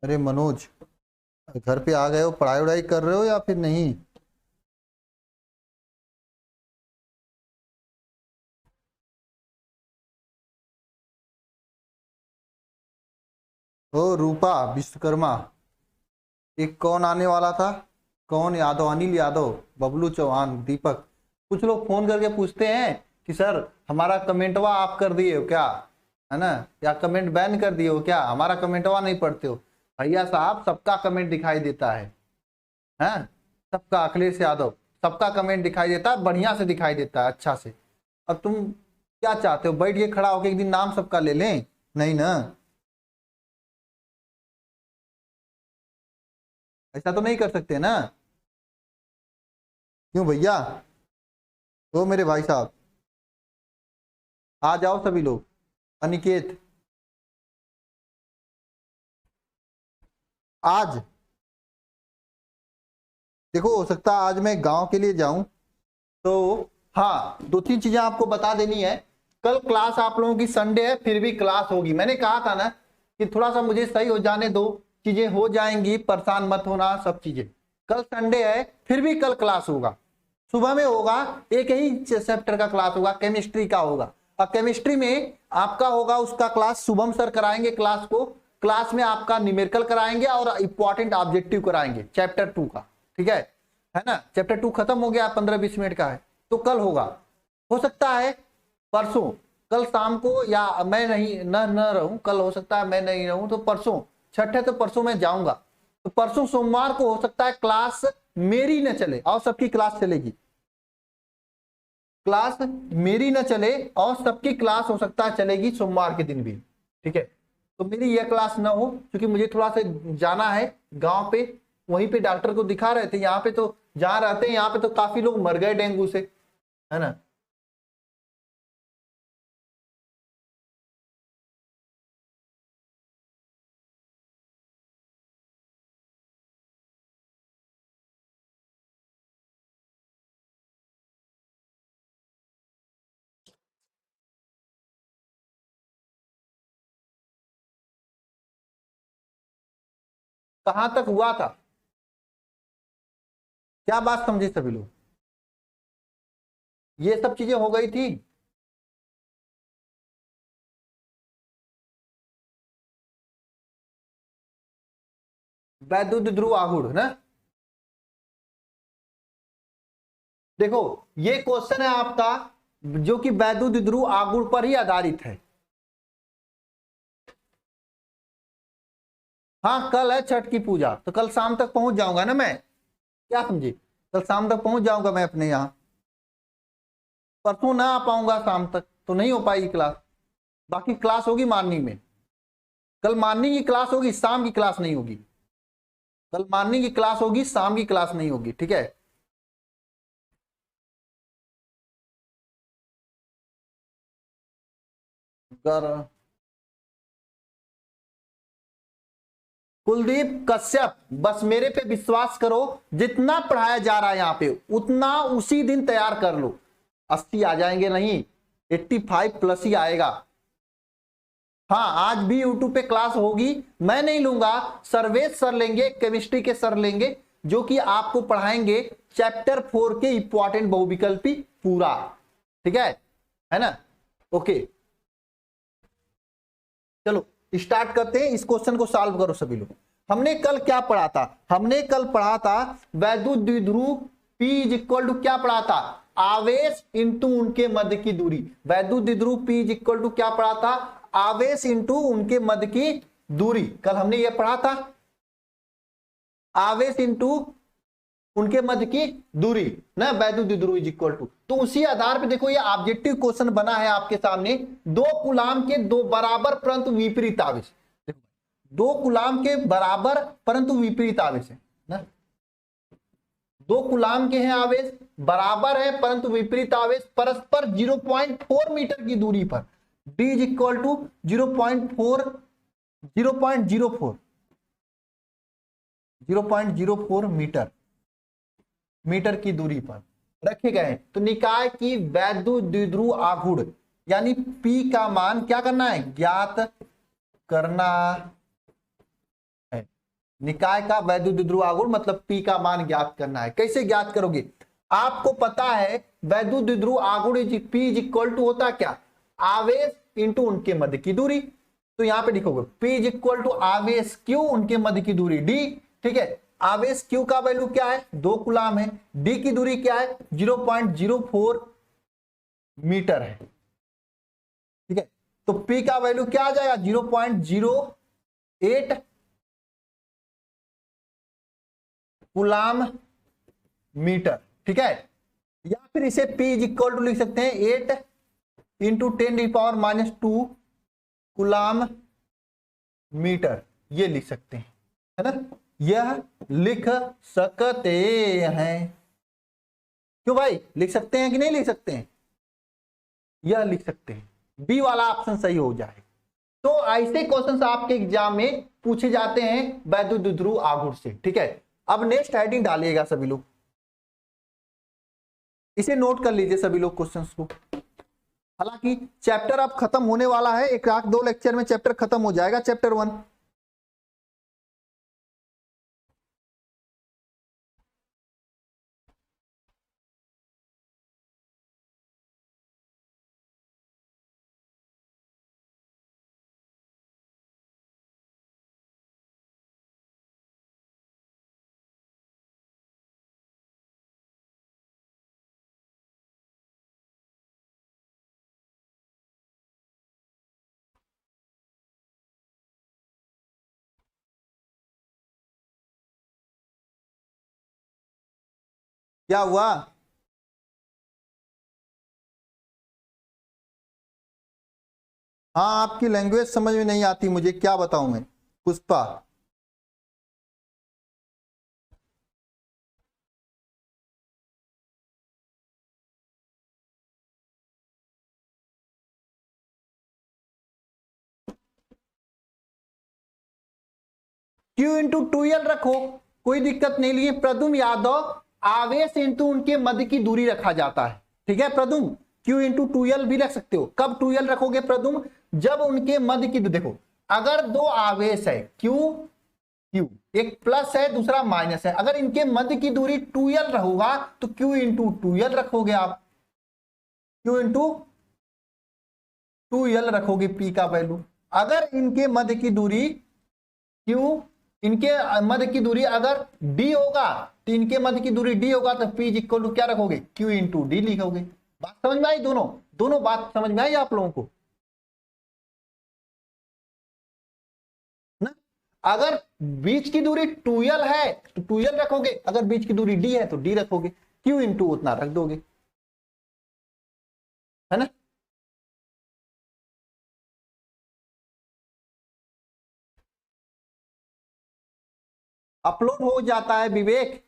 अरे मनोज, घर पे आ गए हो? पढ़ाई वढ़ाई कर रहे हो या फिर नहीं? ओ रूपा विश्वकर्मा, एक कौन आने वाला था? कौन? यादव, अनिल यादव, बबलू चौहान, दीपक। कुछ लोग फोन करके पूछते हैं कि सर हमारा कमेंटवा आप कर दिए हो क्या, है ना, या कमेंट बैन कर दिए हो क्या, हमारा कमेंटवा नहीं पढ़ते हो। भैया साहब, सबका कमेंट दिखाई देता है सबका। अखिलेश यादव, सबका कमेंट दिखाई देता है, बढ़िया से दिखाई देता है, अच्छा से। अब तुम क्या चाहते हो, बैठ के खड़ा होकर एक दिन नाम सबका ले लें? नहीं ना, ऐसा तो नहीं कर सकते ना। क्यों भैया? तो मेरे भाई साहब, आ जाओ सभी लोग। अनिकेत, आज देखो, हो सकता है आज मैं गांव के लिए जाऊं, तो हाँ, दो तीन चीजें आपको बता देनी है। कल क्लास आप लोगों की संडे है, फिर भी क्लास होगी। मैंने कहा था ना कि थोड़ा सा मुझे सही हो जाने दो, चीजें हो जाएंगी, परेशान मत होना, सब चीजें। कल संडे है, फिर भी कल क्लास होगा। सुबह में होगा, एक ही चैप्टर का क्लास होगा, केमिस्ट्री का होगा। और केमिस्ट्री में आपका होगा उसका क्लास, शुभम सर कराएंगे क्लास को। क्लास में आपका न्यूमेरिकल कराएंगे और इंपॉर्टेंट ऑब्जेक्टिव कराएंगे चैप्टर 2 का। ठीक है ना? चैप्टर 2 खत्म हो गया, 15-20 मिनट का है, तो कल होगा। हो सकता है परसों, कल शाम को, या मैं नहीं न रहूं, कल हो सकता है मैं नहीं रहूं, तो परसों छठ है, तो परसों मैं जाऊंगा। तो परसों सोमवार को हो सकता है क्लास मेरी न चले और सबकी क्लास चलेगी। क्लास मेरी न चले और सबकी क्लास हो सकता है चलेगी सोमवार के दिन भी। ठीक है, तो मेरी यह क्लास ना हो, क्योंकि मुझे थोड़ा सा जाना है गांव पे। वहीं पे डॉक्टर को दिखा रहे थे, यहाँ पे तो जहाँ रहते हैं यहाँ पे तो काफी लोग मर गए डेंगू से, है ना। कहां तक हुआ था? क्या बात समझे सभी लोग? ये सब चीजें हो गई थी। वैद्युत ध्रुव आहुड़ ना। देखो, ये क्वेश्चन है आपका जो कि वैद्युत ध्रुव आगुड़ पर ही आधारित है। हाँ, कल है छठ की पूजा, तो कल शाम तक पहुंच जाऊंगा ना मैं। क्या समझे? कल शाम तक पहुंच जाऊंगा मैं अपने यहाँ। परसों ना आ पाऊंगा शाम तक, तो नहीं हो पाएगी क्लास। बाकी क्लास होगी मॉर्निंग में। कल मॉर्निंग की क्लास होगी, शाम की क्लास नहीं होगी। कल मॉर्निंग की क्लास होगी, शाम की क्लास नहीं होगी। ठीक है। अगर कुलदीप कश्यप, बस मेरे पे विश्वास करो, जितना पढ़ाया जा रहा है यहाँ पे उतना उसी दिन तैयार कर लो। 80 आ जाएंगे नहीं, 85 प्लस ही आएगा। हाँ, आज भी यूट्यूब पे क्लास होगी, मैं नहीं लूंगा, सर्वेश सर लेंगे, केमिस्ट्री के सर लेंगे, जो कि आपको पढ़ाएंगे चैप्टर 4 के इंपॉर्टेंट बहुविकल्पी पूरा। ठीक है ना? ओके, चलो स्टार्ट करते हैं। इस क्वेश्चन को सॉल्व करो सभी लोग। हमने कल क्या पढ़ा था? हमने कल पढ़ा था वैद्युत द्विध्रुव P इज इक्वल टू क्या पढ़ा था? आवेश इंटू उनके मध्य की दूरी। वैद्युत द्विध्रुव P इज इक्वल टू क्या पढ़ा था? आवेश इंटू उनके मध्य की दूरी। कल हमने ये पढ़ा था, आवेश इंटू उनके मध्य की दूरी ना, वैद्युत द्विध्रुव इज इक्वल टू। तो उसी आधार पे देखो ये ऑब्जेक्टिव क्वेश्चन बना है आपके सामने। दो कूलाम के दो बराबर परंतु विपरीत आवेश, दो कूलाम के बराबर परंतु विपरीत आवेश है ना। दो कूलाम के हैं आवेश, बराबर है परंतु विपरीत आवेश, परस्पर 0.4 मीटर की दूरी पर। D is equal to 0.4 0.04 meter, meter की दूरी पर रखे गए हैं। तो निकाय की वैद्युत द्विध्रुव आघूर्ण यानी P का मान क्या करना है? ज्ञात करना है। निकाय का वैद्युत द्विध्रुव आघूर्ण मतलब P का मान ज्ञात करना है। कैसे ज्ञात करोगे? आपको पता है वैद्युत द्विध्रुव आघूर्ण P इज इक्वल टू होता क्या? आवेश इंटू उनके मध्य की दूरी। तो यहां पे लिखोगे P इज इक्वल टू आवेश Q, उनके मध्य की दूरी D। ठीक है, आवेश Q का वैल्यू क्या है? 2 कूलाम है। D की दूरी क्या है? 0.04 मीटर है। ठीक है, तो P का वैल्यू क्या आ जाएगा? 0.08 कूलाम मीटर। ठीक है, या फिर इसे P इज इक्वल टू लिख सकते हैं 8 इंटू 10⁻⁻2 कूलाम मीटर, ये लिख सकते हैं, है ना? यह लिख सकते हैं। क्यों भाई, लिख सकते हैं कि नहीं लिख सकते हैं? यह लिख सकते हैं। बी वाला ऑप्शन सही हो जाए। तो ऐसे क्वेश्चंस आपके एग्जाम में पूछे जाते हैं वैद्युत द्विध्रुव आघूर्ण से। ठीक है, अब नेक्स्ट हेडिंग डालिएगा सभी लोग, इसे नोट कर लीजिए सभी लोग क्वेश्चंस को। हालांकि चैप्टर अब खत्म होने वाला है, 1-2 लेक्चर में चैप्टर खत्म हो जाएगा, चैप्टर 1। क्या हुआ? हाँ, आपकी लैंग्वेज समझ में नहीं आती मुझे, क्या बताऊं मैं? पुष्पा, Q इंटू 2L रखो, कोई दिक्कत नहीं। लिए प्रदुम यादव आवेश इंटू उनके मध्य की दूरी रखा जाता है। ठीक है, प्रदुम Q इंटू 2L भी रख सकते हो। कब 2L रखोगे प्रदुम? जब उनके मध्य की, देखो अगर दो आवेश है Q Q, एक प्लस है दूसरा माइनस है, अगर इनके मध्य की दूरी 2L रहोगा तो Q इंटू 2L रखोगे आप, Q इंटू 2L रखोगे P का वैल्यू। अगर इनके मध्य की दूरी Q, इनके मध्य की दूरी अगर D होगा तो इनके मध्य की दूरी D होगा तो P इज इक्वल टू क्या रखोगे? Q इंटू D लिखोगे। बात समझ में आई? दोनों बात समझ में आई आप लोगों को ना? अगर बीच की दूरी 2L है तो 2L रखोगे, अगर बीच की दूरी D है तो D रखोगे, Q इंटू उतना रख दोगे, है ना? अपलोड हो जाता है विवेक।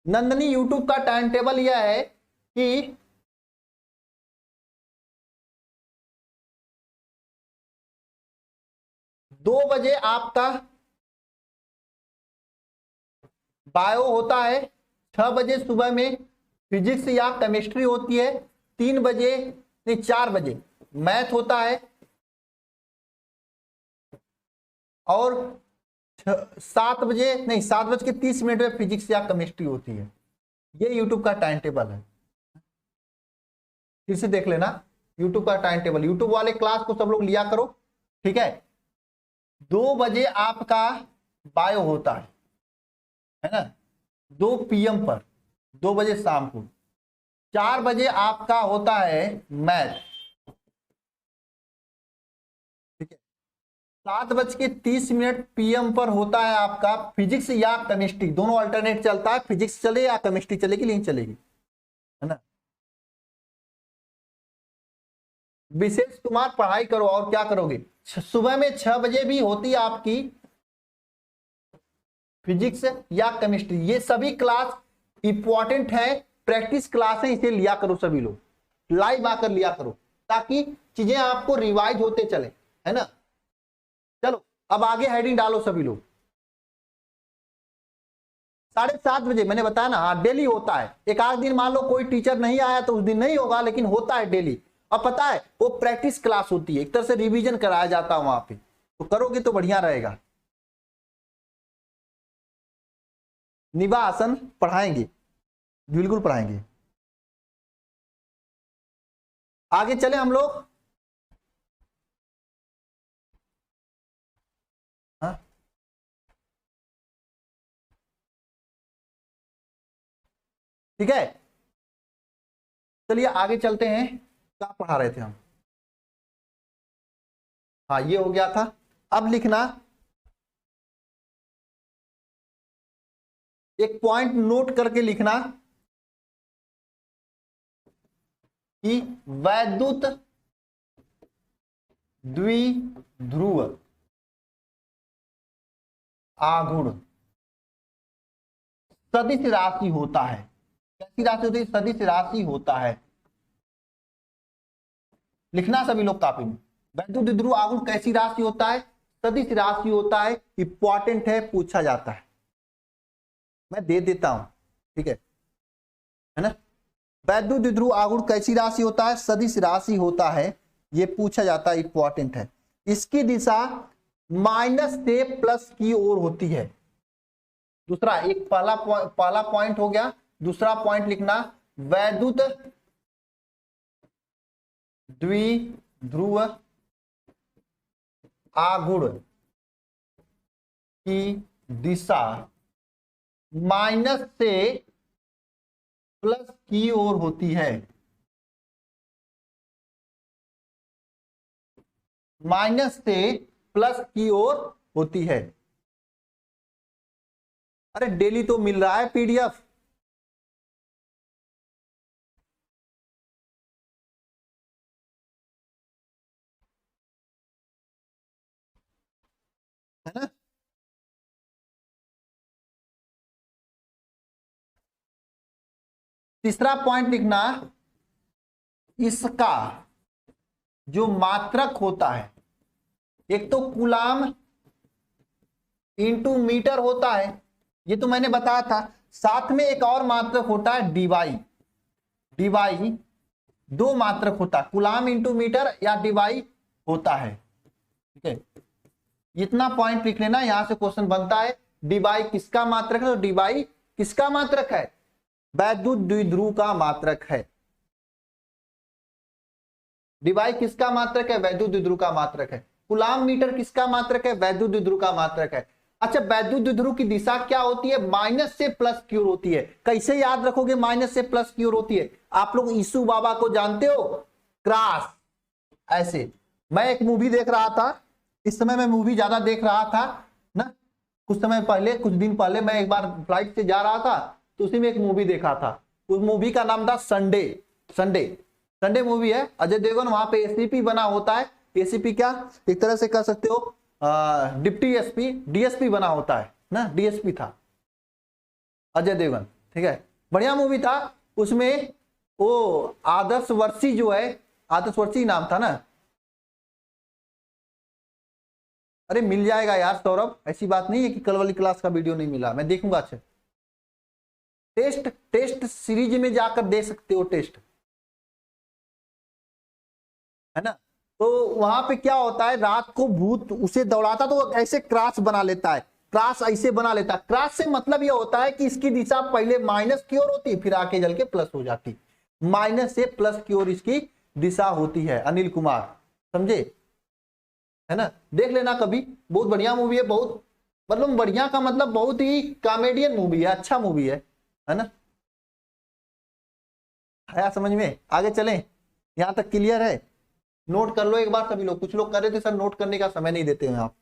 नंदनी यूट्यूब का टाइम टेबल यह है कि 2 बजे आपका बायो होता है, 6 बजे सुबह में फिजिक्स या केमिस्ट्री होती है, 3 बजे नहीं 4 बजे मैथ होता है, और 7 बजे नहीं 7:30 में फिजिक्स या केमिस्ट्री होती है। ये यूट्यूब का टाइम टेबल है, फिर से देख लेना यूट्यूब का टाइम टेबल। यूट्यूब वाले क्लास को सब लोग लिया करो। ठीक है, 2 बजे आपका बायो होता है ना, 2 PM पर, 2 बजे शाम को। 4 बजे आपका होता है मैथ। ठीक है, 7:30 PM पर होता है आपका फिजिक्स या केमिस्ट्री, दोनों अल्टरनेट चलता है, फिजिक्स चले या केमिस्ट्री चलेगी, नहीं चलेगी, है ना? विशेष कुमार पढ़ाई करो, और क्या करोगे? सुबह में 6 बजे भी होती है आपकी फिजिक्स या केमिस्ट्री। ये सभी क्लास इंपॉर्टेंट है, प्रैक्टिस क्लास है, इसे लिया करो सभी लोग, लाइव आकर लिया करो ताकि चीजें आपको रिवाइज होते चले, है ना? चलो अब आगे हेडिंग डालो सभी लोग। 7:30 बजे मैंने बताया ना, हाँ डेली होता है। एक आध दिन मान लो कोई टीचर नहीं आया तो उस दिन नहीं होगा, लेकिन होता है डेली। और पता है वो प्रैक्टिस क्लास होती है, एक तरह से रिवीजन कराया जाता है वहां पे, तो करोगे तो बढ़िया रहेगा। निभा आसन पढ़ाएंगे, बिल्कुल पढ़ाएंगे। आगे चले हम लोग। हाँ, ठीक है, चलिए आगे चलते हैं। क्या पढ़ा रहे थे हम? हाँ, ये हो गया था। अब लिखना, एक पॉइंट नोट करके लिखना कि वैद्युत द्विध्रुव आघूर्ण सदिश राशि होता है। कैसी राशि होती है? सदिश राशि होता है। लिखना सभी लोग कॉपी में। वैद्युत द्विध्रुव आघूर्ण कैसी राशि होता है? सदिश राशि होता है। इंपॉर्टेंट है, पूछा जाता है, मैं दे देता हूं, ठीक है ना। वैद्युत द्विध्रुव आघूर्ण कैसी राशि होता है? सदिश राशि होता है, ये पूछा जाता है, इंपॉर्टेंट है। इसकी दिशा माइनस से प्लस की ओर होती है। दूसरा, एक पहला पॉइंट हो गया। दूसरा पॉइंट लिखना, वैद्युत द्विध्रुव आघूर्ण की दिशा माइनस से प्लस की ओर होती है। माइनस से प्लस की ओर होती है। अरे डेली तो मिल रहा है पीडीएफ। है ना? तीसरा पॉइंट लिखना, इसका जो मात्रक होता है, एक तो कूलाम इंटू मीटर होता है, ये तो मैंने बताया था। साथ में एक और मात्रक होता है डीवाई। डीवाई दो मात्रक होता है, कूलाम इंटू मीटर या डीवाई होता है, ठीक है। इतना पॉइंट लिख लेना, यहां से क्वेश्चन बनता है। डीवाई किसका मात्रक है? तो डीवाई किसका मात्रक है? वैद्युत द्विध्रुव का मात्रक है। डीवाई किसका मात्रक है? वैद्युत द्विध्रुव का मात्रक है। कूलाम मीटर किसका मात्रक है? वैद्युत द्विध्रुव का मात्रक है। अच्छा, वैद्युत द्विध्रुव की दिशा क्या होती है? माइनस से प्लस की ओर होती है। कैसे याद रखोगे माइनस से प्लस की ओर होती है? आप लोग यीशु बाबा को जानते हो? क्रॉस, ऐसे। मैं एक मूवी देख रहा था, इस समय मैं मूवी ज्यादा देख रहा था ना, कुछ समय पहले, कुछ दिन पहले मैं एक बार फ्लाइट से जा रहा था, तो उसी में एक मूवी देखा था। उस मूवी का नाम था संडे। संडे, संडे मूवी है, अजय देवगन वहां पे एसीपी बना होता है। एसीपी क्या, एक तरह से कह सकते हो डिप्टी एसपी, डीएसपी बना होता है ना, डीएसपी था अजय देवगन, ठीक है। बढ़िया मूवी था। उसमें वो आदर्श वर्षी जो है, आदर्श वर्षी नाम था ना। अरे मिल जाएगा यार सौरभ, ऐसी बात नहीं है कि कल वाली क्लास का वीडियो नहीं मिला, मैं देखूंगा। अच्छा, टेस्ट सीरीज में जाकर दे सकते हो टेस्ट, है ना। तो वहां पे क्या होता है, रात को भूत उसे दौड़ाता तो ऐसे क्रॉस बना लेता है, क्रॉस ऐसे बना लेता है। क्रॉस से मतलब यह होता है कि इसकी दिशा पहले माइनस की ओर होती है, फिर आके जल के प्लस हो जाती। माइनस से प्लस की ओर इसकी दिशा होती है। अनिल कुमार, समझे, है ना। देख लेना कभी, बहुत बढ़िया मूवी है। बहुत मतलब बढ़िया का मतलब बहुत ही कॉमेडियन मूवी है, अच्छा मूवी है ना। आया समझ में? आगे चलें, यहां तक क्लियर है? नोट कर लो एक बार सभी लोग। कुछ लोग कर रहे थे सर नोट करने का समय नहीं देते हैं आप।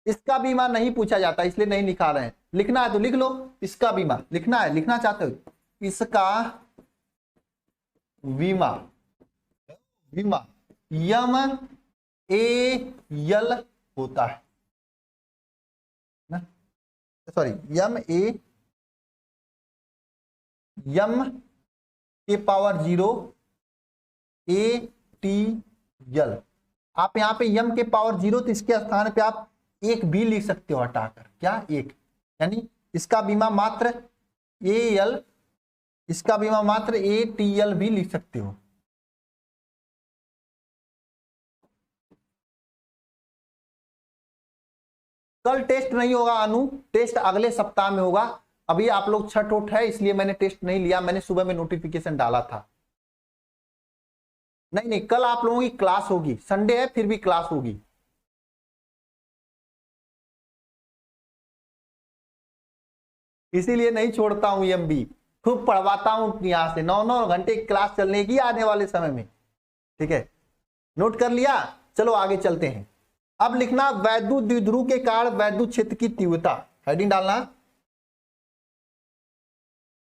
इसका बीमा नहीं पूछा जाता, इसलिए नहीं लिखा रहे हैं। लिखना है तो लिख लो, इसका बीमा लिखना है, लिखना चाहते हो? इसका बीमा, बीमा यम ए यल होता है ना, सॉरी यम के पावर 0 ए टी यल। आप यहाँ पे यम के पावर 0, तो इसके स्थान पे आप एक भी लिख सकते हो हटाकर। क्या? एक, यानी इसका बीमा मात्र ए यल इसका भी मात्र ATL भी लिख सकते हो। कल टेस्ट नहीं होगा अनु, टेस्ट अगले सप्ताह में होगा। अभी आप लोग छठ उठ है इसलिए मैंने टेस्ट नहीं लिया, मैंने सुबह में नोटिफिकेशन डाला था। नहीं नहीं, कल आप लोगों की क्लास होगी, संडे है फिर भी क्लास होगी। इसीलिए नहीं छोड़ता हूं EMB, खूब पढ़वाता हूं यहां से, 9-9 घंटे क्लास चलने की आने वाले समय में। ठीक है, नोट कर लिया। चलो आगे चलते हैं। अब लिखना वैद्युत द्विध्रुव के कारण वैद्युत क्षेत्र की तीव्रता, हेडिंग डालना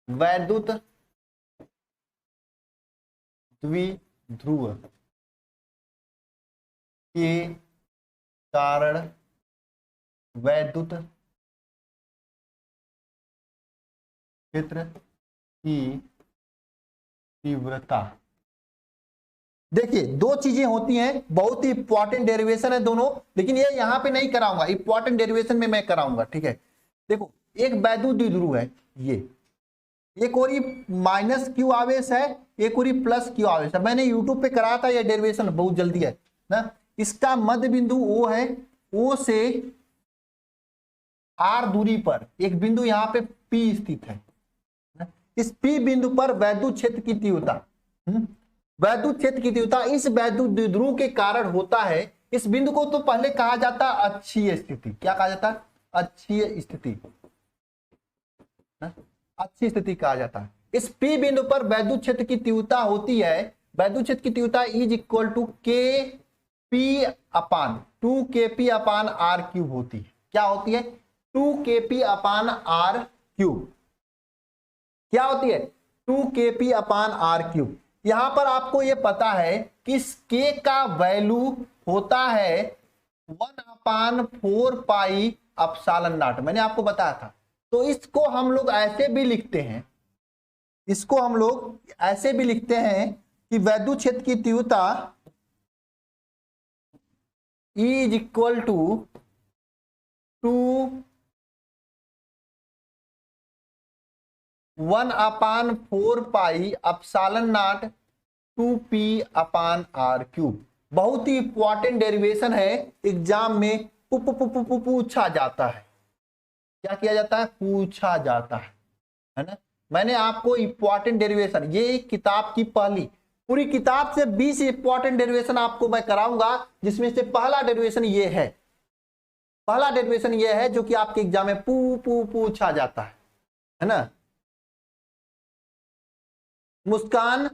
वैद्युत द्विध्रुव के कारण वैद्युत क्षेत्र की तीव्रता। देखिए दो चीजें होती हैं, बहुत ही इंपॉर्टेंट डेरिवेशन है दोनों, लेकिन ये यहां पे नहीं कराऊंगा, इंपॉर्टेंट डेरिवेशन में मैं कराऊंगा। ठीक है, देखो एक वैद्युत द्विध्रुव है, ये एक और माइनस क्यू आवेश है, एक और प्लस क्यू आवेश है। मैंने यूट्यूब पे कराया था, ये डेरिवेशन बहुत जल्दी है ना। इसका मध्य बिंदु O है, O से R दूरी पर एक बिंदु यहाँ पे P स्थित है। इस P बिंदु पर वैद्युत क्षेत्र की तीव्रता, वैद्युत क्षेत्र की तीव्रता इस वैद्युत द्विध्रुव के कारण होता है। इस बिंदु को तो पहले कहा जाता अक्षीय स्थिति। क्या कहा जाता? अक्षीय स्थिति, अच्छी स्थिति कहा जाता है। इस P बिंदु पर वैद्युत क्षेत्र की तीव्रता होती है, वैद्युत क्षेत्र की तीव्रता इज इक्वल टू KP/2KP/R³ होती है। क्या होती है? 2KP/R³। क्या होती है? 2KP/R³। यहां पर आपको यह पता है कि इस K का वैल्यू होता है 1/4 पाई एप्सिलॉन नॉट, मैंने आपको बताया था। तो इसको हम लोग ऐसे भी लिखते हैं, इसको हम लोग ऐसे भी लिखते हैं कि वैद्युत क्षेत्र की तीव्रता is equal to 1/4 pi epsilon naught 2P/R³। बहुत ही इंपॉर्टेंट डेरिवेशन है, एग्जाम में पूछा जाता है। क्या किया जाता है? पूछा जाता है ना। मैंने आपको इंपॉर्टेंट डेरिवेशन, ये किताब की पहली, पूरी किताब से 20 इंपॉर्टेंट डेरिवेशन आपको मैं कराऊंगा, जिसमें से पहला डेरिवेशन ये है, पहला डेरिवेशन ये है जो कि आपके एग्जाम में पूछा जाता है ना। मुस्कान,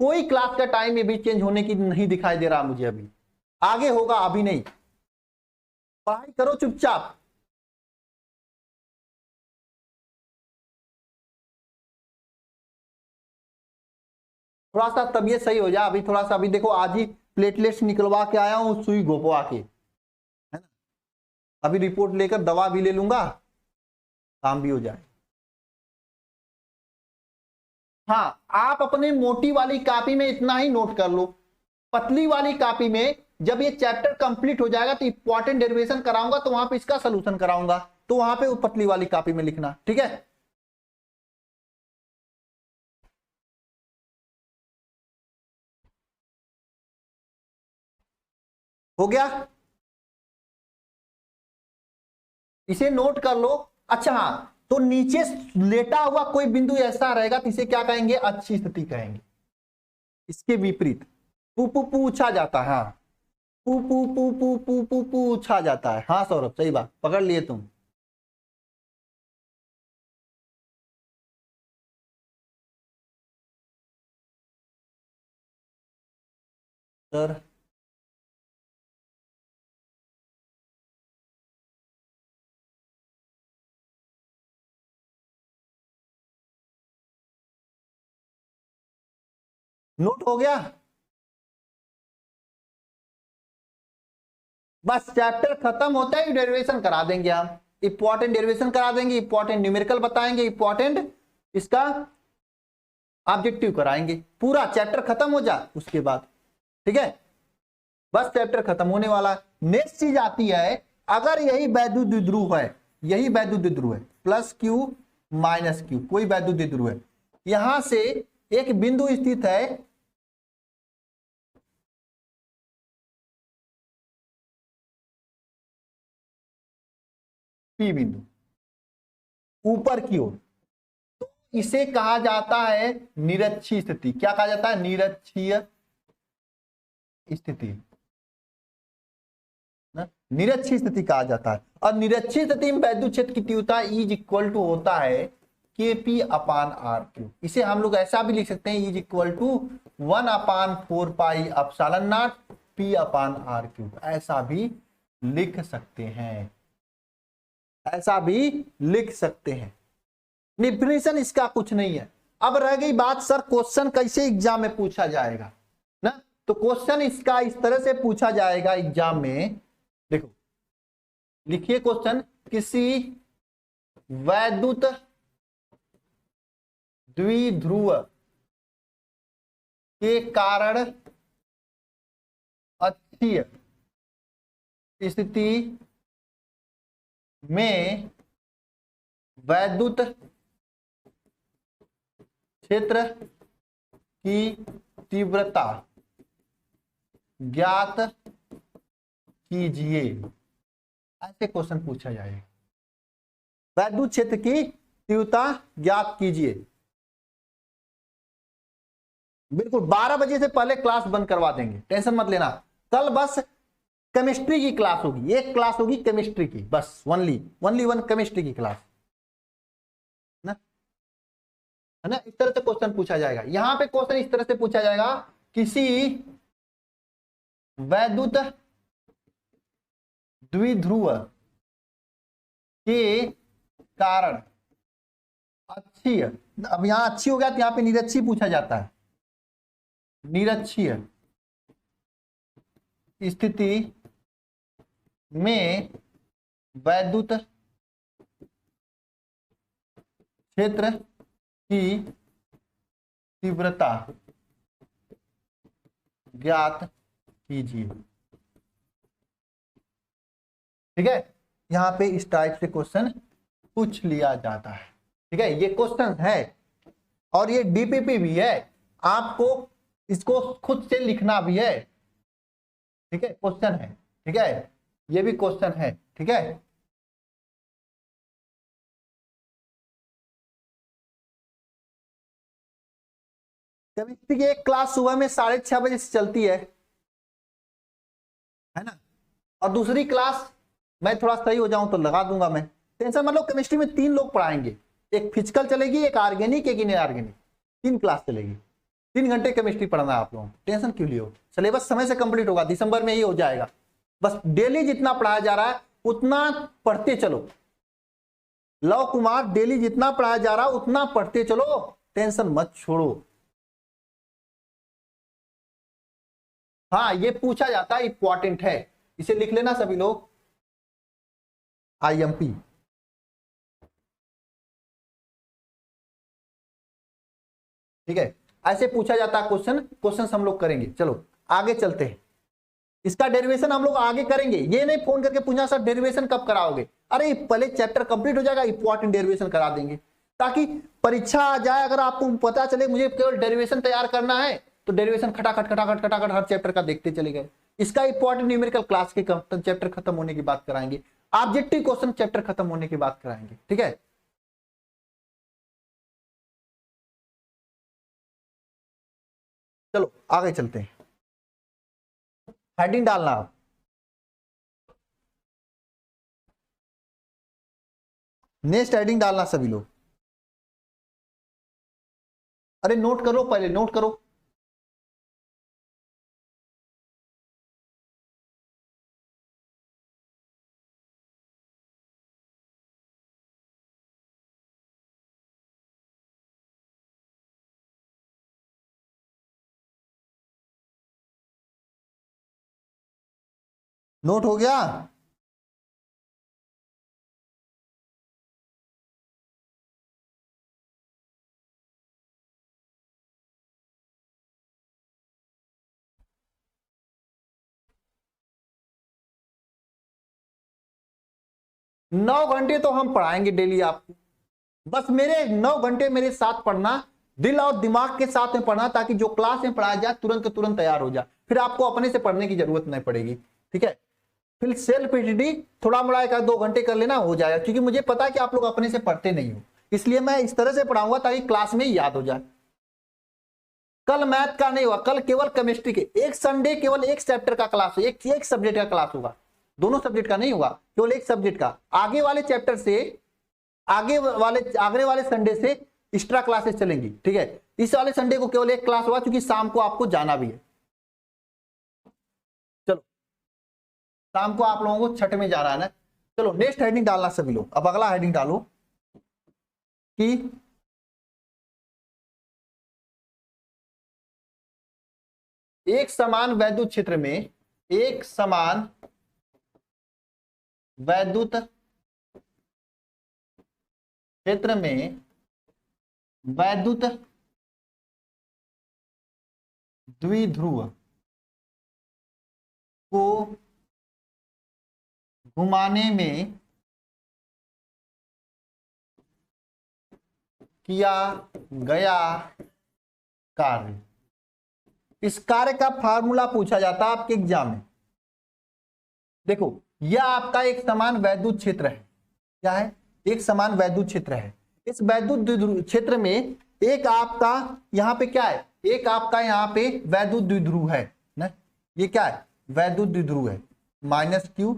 कोई क्लास का टाइम ये भी चेंज होने की नहीं दिखाई दे रहा मुझे, अभी आगे होगा, अभी नहीं। पढ़ाई करो चुपचाप। थोड़ा सा तबीयत सही हो जाए अभी, थोड़ा सा अभी देखो, आज ही प्लेटलेट्स निकलवा के आया हूं, सुई घोपवा के, है ना। अभी रिपोर्ट लेकर दवा भी ले लूंगा, काम भी हो जाए। हाँ, आप अपने मोटी वाली कॉपी में इतना ही नोट कर लो, पतली वाली कॉपी में जब ये चैप्टर कंप्लीट हो जाएगा तो इंपॉर्टेंट डेरिवेशन कराऊंगा, तो वहां पे इसका सोल्यूशन कराऊंगा, तो वहां पे वो पतली वाली कॉपी में लिखना। ठीक है, हो गया, इसे नोट कर लो। अच्छा हाँ, तो नीचे लेटा हुआ कोई बिंदु ऐसा रहेगा तो इसे क्या कहेंगे? अच्छी स्थिति कहेंगे। इसके विपरीत पूछा जाता है, हाँ, पूछा जाता है। हाँ सौरभ, सही बात पकड़ लिए तुम। सर नोट हो गया? बस चैप्टर खत्म होता है, डेरिवेशन करा देंगे हम, इंपॉर्टेंट डेरिवेशन करा देंगे, इंपॉर्टेंट न्यूमेरिकल बताएंगे, इंपॉर्टेंट इसका ऑब्जेक्टिव कराएंगे, पूरा चैप्टर खत्म हो जाए उसके बाद। ठीक है, बस चैप्टर खत्म होने वाला। नेक्स्ट चीज आती है, अगर यही वैद्युत द्विध्रुव है, यही वैद्युत द्विध्रुव है, प्लस क्यू माइनस क्यू, कोई वैद्युत ध्रुव है। यहां से एक बिंदु स्थित है पी बिंदु ऊपर की ओर, तो इसे कहा जाता है निरक्षीय स्थिति। क्या कहा जाता है? निरक्षीय स्थिति ना, निरक्षीय स्थिति कहा जाता है। और निरक्षीय स्थिति में वैद्युत क्षेत्र की तीव्रता इज इक्वल टू होता है Kp अपान आर क्यू। इसे हम लोग ऐसा भी लिख सकते हैं, is equal to 1/4 pi epsilon naught P upon R cube, ऐसा भी लिख सकते हैं, ऐसा भी लिख सकते हैं। डिफिनेशन इसका कुछ नहीं है। अब रह गई बात, सर क्वेश्चन कैसे एग्जाम में पूछा जाएगा ना, तो क्वेश्चन इसका इस तरह से पूछा जाएगा एग्जाम में। देखो लिखिए क्वेश्चन, किसी वैद्युत द्विध्रुव के कारण अक्षीय स्थिति में वैद्युत क्षेत्र की तीव्रता ज्ञात कीजिए, ऐसे क्वेश्चन पूछा जाएगा। वैद्युत क्षेत्र की तीव्रता ज्ञात कीजिए। बिल्कुल 12 बजे से पहले क्लास बंद करवा देंगे, टेंशन मत लेना। कल बस केमिस्ट्री की क्लास होगी, एक क्लास होगी केमिस्ट्री की, बस ओनली वन केमिस्ट्री की क्लास ना, है ना। इस तरह से क्वेश्चन पूछा जाएगा। यहां पे क्वेश्चन इस तरह से पूछा जाएगा, किसी वैद्युत द्विध्रुव के कारण अक्षीय, अब यहां अच्छी हो गया तो यहां पे निरक्षीय पूछा जाता है। निरक्षीय स्थिति में वैद्युत क्षेत्र की तीव्रता ज्ञात कीजिए। ठीक है, यहां पे इस टाइप से क्वेश्चन पूछ लिया जाता है। ठीक है, ये क्वेश्चन है और ये डीपीपी भी है, आपको इसको खुद से लिखना भी है। ठीक है, क्वेश्चन है। ठीक है, ये भी क्वेश्चन है। ठीक है, केमिस्ट्री की एक क्लास सुबह में 6:30 बजे से चलती है ना, और दूसरी क्लास मैं थोड़ा सही हो जाऊं तो लगा दूंगा मैं, टेंशन मतलब केमिस्ट्री में 3 लोग पढ़ाएंगे, एक फिजिकल चलेगी, एक ऑर्गेनिक, एक इनऑर्गेनिक, 3 क्लास चलेगी। 3 घंटे केमिस्ट्री पढ़ना है आप लोगों को, टेंशन क्यों लियो, सिलेबस समय से कंप्लीट होगा, दिसंबर में ही हो जाएगा। बस डेली जितना पढ़ाया जा रहा है उतना पढ़ते चलो। लव कुमार, डेली जितना पढ़ाया जा रहा है उतना पढ़ते चलो, टेंशन मत छोड़ो। हाँ, ये पूछा जाता है, इंपॉर्टेंट है, इसे लिख लेना सभी लोग, IMP। ठीक है, ऐसे पूछा जाता है क्वेश्चन हम लोग करेंगे। चलो आगे चलते हैं, इसका डेरिवेशन हम लोग आगे करेंगे। ये नहीं फोन करके पूछना सर डेरिवेशन कब कराओगे, अरे पहले चैप्टर कंप्लीट हो जाएगा, इंपॉर्टेंट डेरिवेशन करा देंगे, ताकि परीक्षा आ जाए अगर आपको पता चले मुझे केवल डेरिवेशन तैयार करना है तो डेरिवेशन खटाखट खटाखट खटाखट हर चैप्टर का देखते चले गए। इसका इंपॉर्टेंट न्यूमेरिकल क्लास के चैप्टर खत्म होने की बात कराएंगे, ऑब्जेक्टिव क्वेश्चन चैप्टर खत्म होने की बात कराएंगे। ठीक है, चलो आगे चलते हैं। हेडिंग डालना आप, नेक्स्ट हेडिंग डालना सभी लोग। अरे नोट करो, पहले नोट करो। नोट हो गया? नौ घंटे तो हम पढ़ाएंगे डेली आपको, बस मेरे 9 घंटे मेरे साथ पढ़ना, दिल और दिमाग के साथ में पढ़ना, ताकि जो क्लास में पढ़ाया जाए तुरंत तुरंत तैयार हो जाए, फिर आपको अपने से पढ़ने की जरूरत नहीं पड़ेगी। ठीक है, फिर सेल्फ स्टडी थोड़ा मोड़ा 1-2 घंटे कर लेना, हो जाएगा, क्योंकि मुझे पता है कि आप लोग अपने से पढ़ते नहीं हो, इसलिए मैं इस तरह से पढ़ाऊंगा ताकि क्लास में ही याद हो जाए। कल मैथ का नहीं होगा, कल केवल केमिस्ट्री के, एक संडे केवल एक चैप्टर का क्लास, एक सब्जेक्ट का क्लास होगा, दोनों सब्जेक्ट का नहीं होगा, केवल एक सब्जेक्ट का। आगे वाले चैप्टर से आगे वाले संडे से एक्स्ट्रा क्लासेस चलेंगी। ठीक है, इस वाले संडे को केवल एक क्लास होगा, क्योंकि शाम को आपको जाना भी है। चलो, शाम को आप लोगों को छठ में जाना है ना। चलो नेक्स्ट हेडिंग डालना सभी लोग, अब अगला हेडिंग डालो कि एक समान वैद्युत क्षेत्र में, एक समान वैद्युत क्षेत्र में वैद्युत द्विध्रुव को घुमाने में किया गया कार्य, इस कार्य का फार्मूला पूछा जाता है आपके एग्जाम में। देखो, यह आपका एक समान वैद्युत क्षेत्र है। क्या है? एक समान वैद्युत क्षेत्र है। इस वैद्युत क्षेत्र में एक आपका यहाँ पे क्या है, एक आपका यहाँ पे वैद्युत द्विध्रुव है ना, ये क्या है, वैद्युत द्विध्रुव है, -q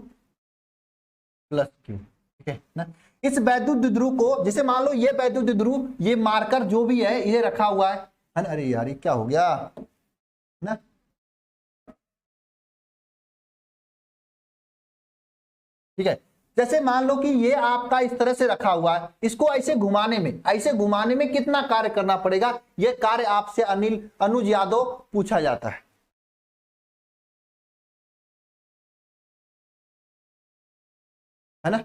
+ q। ठीक है ना। इस वैद्युत द्विध्रुव को, जैसे मान लो ये वैद्युत द्विध्रुव, ये मार्कर जो भी है ये रखा हुआ है ना। अरे यार, ये क्या हो गया ना। ठीक है, जैसे मान लो कि ये आपका इस तरह से रखा हुआ है, इसको ऐसे घुमाने में कितना कार्य करना पड़ेगा, ये कार्य आपसे अनुज यादव पूछा जाता है ना।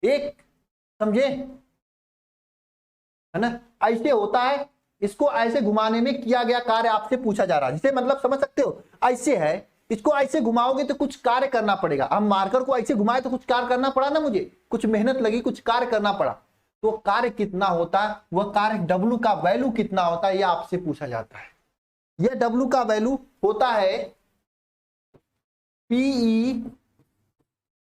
एक समझे है ना, ऐसे होता है, इसको ऐसे घुमाने में किया गया कार्य आपसे पूछा जा रहा है। जिसे मतलब समझ सकते हो, ऐसे है, इसको ऐसे घुमाओगे तो कुछ कार्य करना पड़ेगा। हम मार्कर को ऐसे घुमाए तो कुछ कार्य करना पड़ा ना, मुझे कुछ मेहनत लगी, कुछ कार्य करना पड़ा, तो कार्य कितना होता है, वह कार्य W का वैल्यू कितना होता है, यह आपसे पूछा जाता है। यह W का वैल्यू होता है PE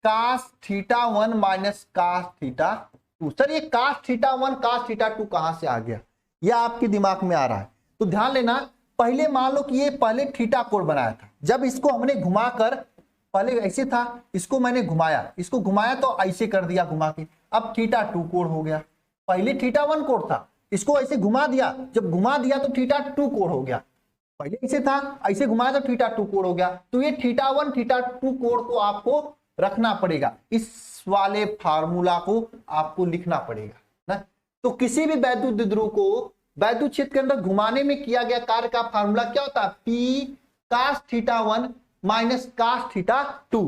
cos θ1 - cos θ2। सर ये cos θ1 cos θ2 कहां से आ गया, यह आपके दिमाग में आ रहा है, तो ध्यान लेना। पहले मान लो कि ये पहले थीटा कोण बनाया था, जब इसको हमने घुमाकर, पहले ऐसे था, इसको मैंने घुमाया तो ऐसे कर दिया घुमा के, अब θ2 कोण हो गया। पहले θ1 कोण था, इसको ऐसे घुमा दिया, जब घुमा दिया तो θ2 कोण हो गया। पहले ऐसे था, ऐसे घुमाया तो θ2 कोण हो गया। तो ये θ1 θ2 कोण को आपको रखना पड़ेगा, इस वाले फार्मूला को आपको लिखना पड़ेगा ना। तो किसी भी वैद्युत द्विध्रुव को वैद्युत क्षेत्र के अंदर घुमाने में किया गया कार्य का फार्मूला क्या होता है, P cos θ1 - cos θ2।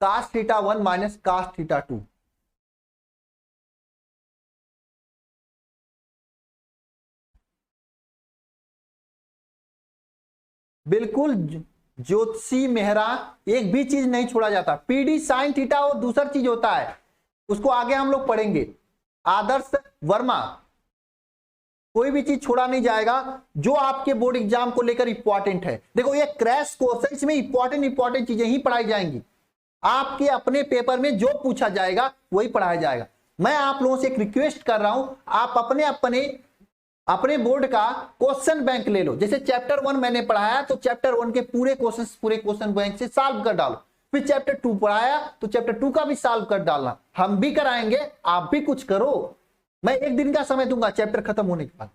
cos θ1 - cos θ2। बिल्कुल ज्योतिषी मेहरा, एक भी चीज नहीं छोड़ा जाता। PD sin थीटा और दूसरा चीज होता है, उसको आगे हम लोग पढ़ेंगे। आदर्श वर्मा, कोई भी चीज छोड़ा नहीं जाएगा जो आपके बोर्ड एग्जाम को लेकर इंपॉर्टेंट है। देखो ये क्रैश कोर्स है, इसमें इंपॉर्टेंट चीजें ही पढ़ाई जाएंगी। आपके अपने पेपर में जो पूछा जाएगा वही पढ़ाया जाएगा। मैं आप लोगों से एक रिक्वेस्ट कर रहा हूं, आप अपने बोर्ड का क्वेश्चन बैंक ले लो। जैसे चैप्टर 1 मैंने पढ़ाया तो चैप्टर 1 के पूरे क्वेश्चन बैंक से सॉल्व कर डालो। फिर चैप्टर 2 पढ़ाया तो चैप्टर 2 का भी सॉल्व कर डालना। हम भी कराएंगे, आप भी कुछ करो। मैं 1 दिन का समय दूंगा चैप्टर खत्म होने के बाद,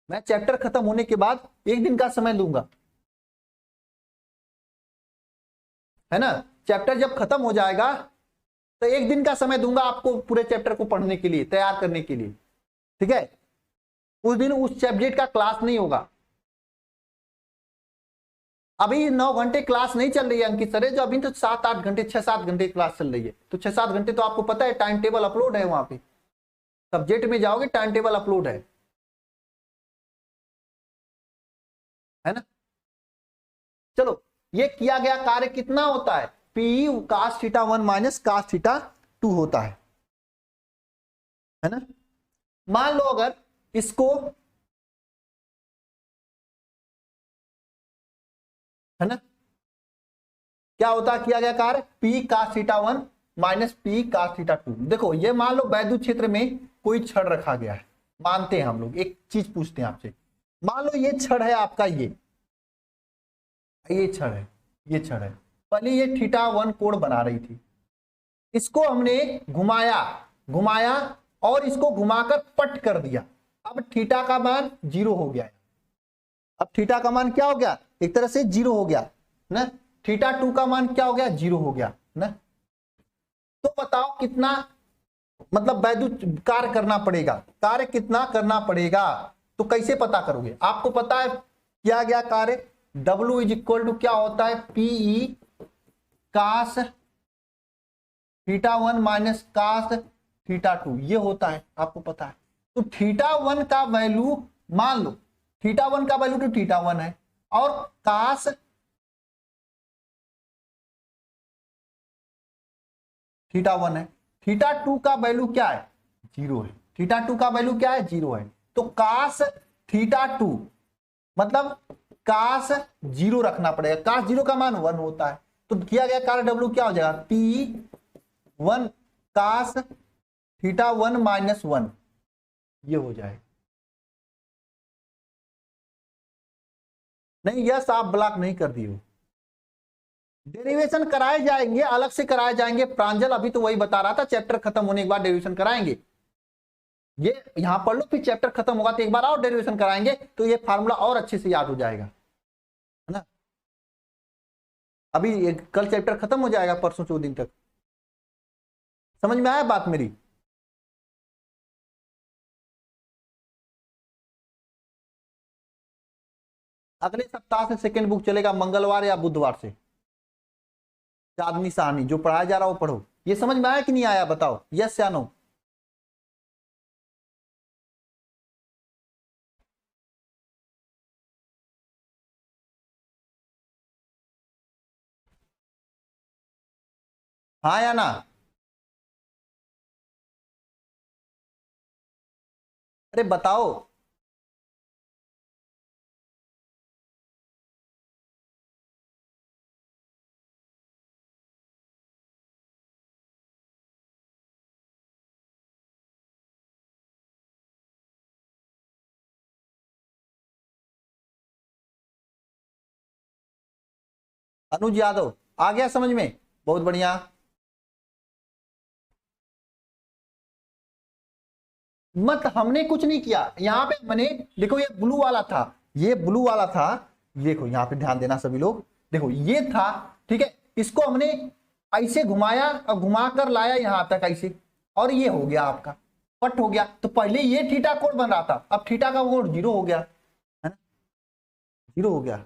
मैं चैप्टर खत्म होने के बाद 1 दिन का समय दूंगा, है ना। चैप्टर जब खत्म हो जाएगा तो 1 दिन का समय दूंगा आपको पूरे चैप्टर को पढ़ने के लिए, तैयार करने के लिए। ठीक है, उस दिन उस सब्जेक्ट का क्लास नहीं होगा। अभी 9 घंटे क्लास नहीं चल रही है अंकित सर, जो अभी तो 7-8 घंटे 6-7 घंटे क्लास चल रही है। तो 6-7 घंटे तो आपको पता है टाइम टेबल अपलोड है, वहां पे सब्जेक्ट में जाओगे टाइम टेबल अपलोड है। है ना। चलो ये किया गया कार्य कितना होता है, P cos theta 1 minus cos theta 2 होता है ना। मान लो अगर इसको, है ना, क्या होता किया गया कार्य, P cos theta 1 minus P cos theta 2। देखो ये मान लो वैद्युत क्षेत्र में कोई छड़ रखा गया है, मानते हैं हम लोग, एक चीज पूछते हैं आपसे, मान लो ये छड़ है आपका, ये छड़ है, ये छड़ है, पहले ये थीटा 1 कोण बना रही थी, इसको हमने घुमाया और इसको घुमाकर पट कर दिया, अब थीटा का मान 0 हो गया। अब थीटा का मान क्या हो गया, एक तरह से 0 हो गया ना, थीटा 2 का मान क्या हो गया, 0 हो गया ना। तो बताओ कितना मतलब वैद्युत कार्य करना पड़ेगा, कार्य कितना करना पड़ेगा, तो कैसे पता करोगे, आपको पता है किया गया कार्य W इज इक्वल टू क्या होता है, PE cos theta 1 minus cos theta 2, ये होता है, आपको पता है। तो थीटा 1 का वैल्यू, मान लो थीटा 1 का वैल्यू तो थीटा 1 है, और cos थीटा 1 है, थीटा 2 का वैल्यू क्या है, 0 है, थीटा 2 का वैल्यू क्या है, 0 है। तो cos थीटा 2 मतलब cos 0 रखना पड़ेगा, cos 0 का मान 1 होता है, तो किया गया कार्य W क्या हो जाएगा, P1 cos थीटा 1 माइनस 1, ये हो जाएगा। नहीं यस आप ब्लॉक नहीं कर दिए, डेरिवेशन कराए जाएंगे, अलग से कराए जाएंगे प्रांजल, अभी तो वही बता रहा था, चैप्टर खत्म होने के बाद डेरिवेशन कराएंगे, ये यहां पढ़ लो, फिर चैप्टर खत्म होगा तो एक बार और डेरिवेशन कराएंगे, तो ये फार्मूला और अच्छे से याद हो जाएगा, है ना। अभी कल चैप्टर खत्म हो जाएगा, परसों 4 दिन तक, समझ में आया बात मेरी। अगले सप्ताह से सेकेंड बुक चलेगा, मंगलवार या बुधवार से, चांदनी साहनी जो पढ़ाया जा रहा है वो पढ़ो। ये समझ में आया कि नहीं आया, बताओ यस या नो। हाँ या ना, अरे बताओ। अनुज यादव आ गया समझ में, बहुत बढ़िया। मत हमने कुछ नहीं किया, यहाँ पे मैंने देखो ये ब्लू वाला था, ये ब्लू वाला था, देखो यहाँ पे ध्यान देना सभी लोग, देखो ये था, ठीक है, इसको हमने ऐसे घुमाया और घुमा कर लाया यहाँ तक ऐसे, और ये हो गया आपका पट हो गया। तो पहले ये थीटा कोण बन रहा था, अब थीटा का कोण 0 हो गया, है ना, 0 हो गया,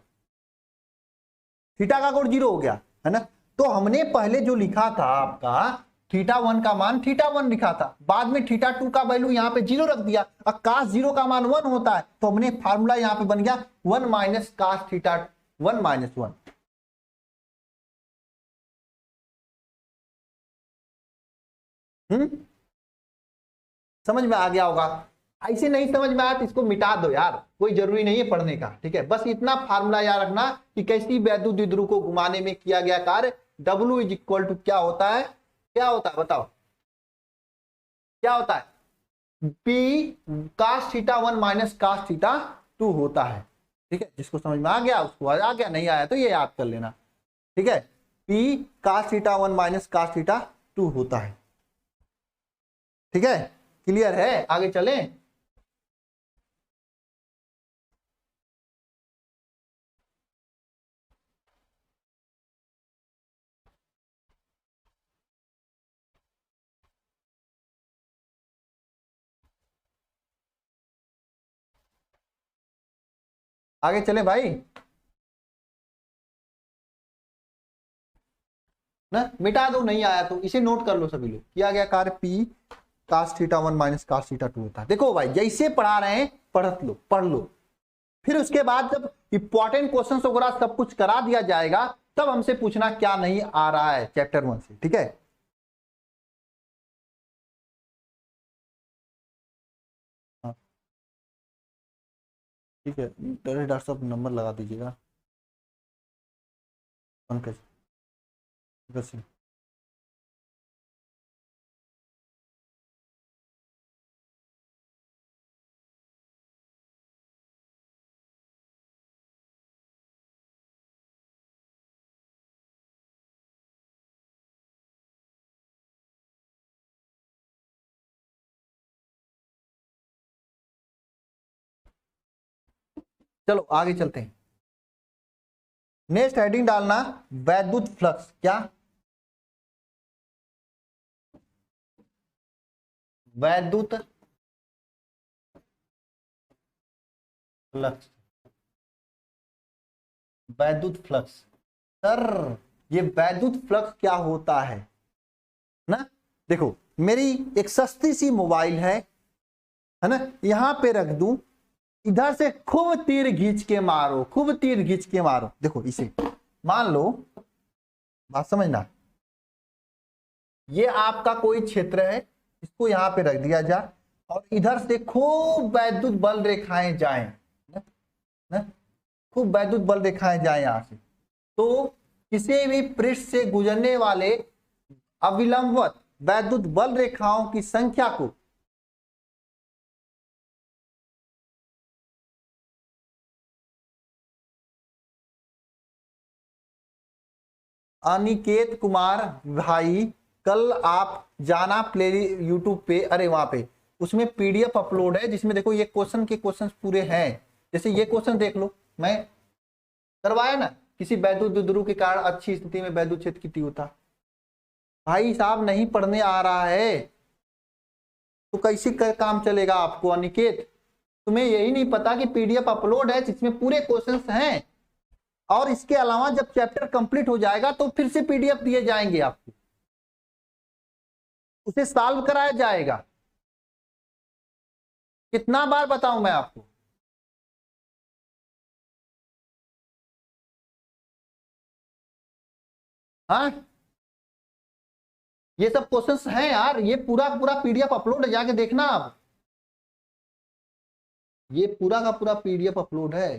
थीटा का कोण 0 हो गया, है ना। तो हमने पहले जो लिखा था आपका थीटा 1 का मान थीटा 1 लिखा था, बाद में थीटा 2 का वैल्यू यहाँ पे 0 रख दिया, और cos 0 का मान 1 होता है, तो हमने फार्मूला यहाँ पे बन गया 1 माइनस cos थीटा 1 माइनस 1। समझ में आ गया होगा। ऐसे नहीं समझ में आया तो इसको मिटा दो यार, कोई जरूरी नहीं है पढ़ने का, ठीक है। बस इतना फार्मूला याद रखना कि कैसी वैद्युत द्विध्रुव को घुमाने में किया गया कार्य W इज इक्वल टू क्या होता है, क्या होता है बताओ, क्या होता है, P cos theta 1 minus cos theta 2 होता है, ठीक है। जिसको समझ में आ गया उसको आ गया, नहीं आया तो ये याद कर लेना, ठीक है। P cos theta 1 minus cos theta 2 होता है, ठीक है। क्लियर है, आगे चलें। आगे चले भाई ना, मिटा दो नहीं आया तो इसे नोट कर लो सभी लोग। किया गया कार्य P cos theta 1 minus cos theta 2 होता है। देखो भाई जैसे पढ़ा रहे हैं पढ़ लो, फिर उसके बाद जब इंपॉर्टेंट क्वेश्चन वगैरह सब कुछ करा दिया जाएगा, तब हमसे पूछना क्या नहीं आ रहा है चैप्टर 1 से, ठीक है। हाँ, ठीक है, डॉक्टर साहब नंबर लगा दीजिएगा पंकज। चलो आगे चलते हैं। नेक्स्ट हेडिंग डालना वैद्युत फ्लक्स। क्या? वैद्युत फ्लक्स। वैद्युत फ्लक्स सर, ये वैद्युत फ्लक्स क्या होता है ना? देखो, मेरी एक सस्ती सी मोबाइल है ना, यहां पे रख दूं, इधर से खूब तीर खींच के मारो, खूब तीर खींच के मारो। देखो इसे मान लो, बात समझना, ये आपका कोई क्षेत्र है, इसको यहां पे रख दिया जाए और इधर से खूब वैद्युत बल रेखाएं जाएं ना, खूब वैद्युत बल रेखाएं जाएं यहां से, तो किसी भी पृष्ठ से गुजरने वाले अविलंबवत वैद्युत बल रेखाओं की संख्या को अनिकेत कुमार भाई, कल आप जाना प्ले यूट्यूब पे, अरे वहां पे उसमें पीडीएफ अपलोड है जिसमें देखो ये क्वेश्चन के क्वेश्चंस पूरे हैं। जैसे ये क्वेश्चन देख लो, मैं करवाया ना, किसी वैद्युत द्विध्रुव के कारण अच्छी स्थिति में वैद्युत क्षेत्र की तीव्रता। भाई साहब नहीं पढ़ने आ रहा है तो कैसे काम चलेगा आपको अनिकेत? तुम्हें यही नहीं पता कि पीडीएफ अपलोड है जिसमें पूरे क्वेश्चंस हैं, और इसके अलावा जब चैप्टर कंप्लीट हो जाएगा तो फिर से पीडीएफ दिए जाएंगे आपको, उसे सॉल्व कराया जाएगा। कितना बार बताऊं मैं आपको? हाँ, ये सब क्वेश्चंस हैं यार, ये पूरा पूरा पीडीएफ अपलोड है, जाके देखना आप, ये पूरा का पूरा पीडीएफ अपलोड है,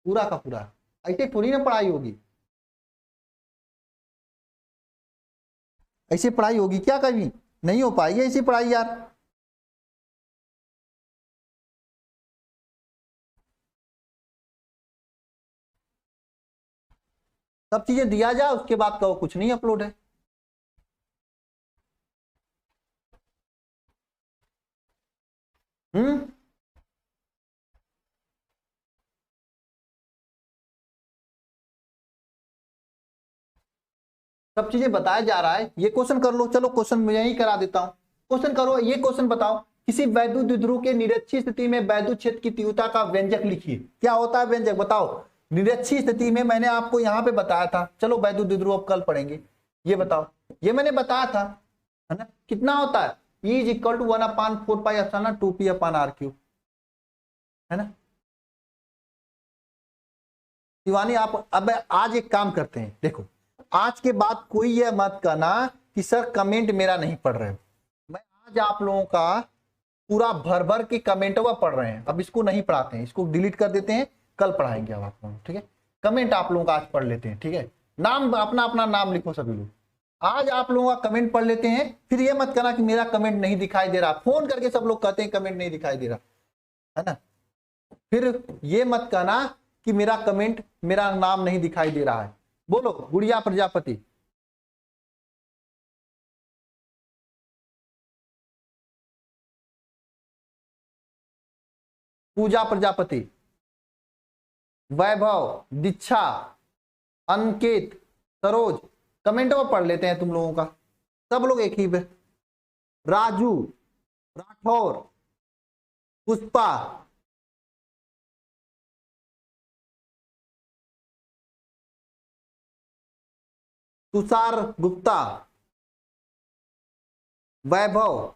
पूरा का पूरा। ऐसे थोड़ी ना पढ़ाई होगी, ऐसी पढ़ाई होगी क्या? कभी नहीं हो पाएगी ऐसी पढ़ाई यार। सब चीजें दिया जाए उसके बाद कहो कुछ नहीं अपलोड है। हम्म, सब चीजें बताया जा रहा है। ये क्वेश्चन कर लो, चलो क्वेश्चन मैं यही करा देता हूं, क्वेश्चन करो। ये क्वेश्चन बताओ, किसी वैद्युत द्विध्रुव के निरक्षीय स्थिति में वैद्युत क्षेत्र की तीव्रता का व्यंजक लिखिए। क्या होता है व्यंजक बताओ? निरक्षीय स्थिति में मैंने आपको यहाँ पे बताया था, चलो वैद्युत द्विध्रुव अब कल पढ़ेंगे। ये बताओ, ये मैंने बताया था है ना, कितना होता है? E is equal to 1/4 2p/r³ है ना। शिवानी आप अब आज एक काम करते हैं, देखो आज के बाद कोई ये मत करना कि सर कमेंट मेरा नहीं पढ़ रहे हो। मैं आज आप लोगों का पूरा भर भर के कमेंट हुआ पढ़ रहे हैं, अब इसको नहीं पढ़ाते हैं, इसको डिलीट कर देते हैं, कल पढ़ाएंगे अब आप लोग, ठीक है। कमेंट आप लोगों का आज पढ़ लेते हैं, ठीक है। नाम अपना अपना नाम लिखो सभी लोग, आज आप लोगों का कमेंट पढ़ लेते हैं। फिर ये मत करना कि मेरा कमेंट नहीं दिखाई दे रहा, फोन करके सब लोग कहते हैं कमेंट नहीं दिखाई दे रहा है ना। फिर ये मत कहना कि मेरा कमेंट, मेरा नाम नहीं दिखाई दे रहा है। बोलो गुड़िया प्रजापति। पूजा प्रजापति, वैभव, दीक्षा, अंकित, सरोज, कमेंट में पढ़ लेते हैं तुम लोगों का, सब लोग एक ही पे। राजू, राठौर, पुष्पा, तुषार गुप्ता, वैभव,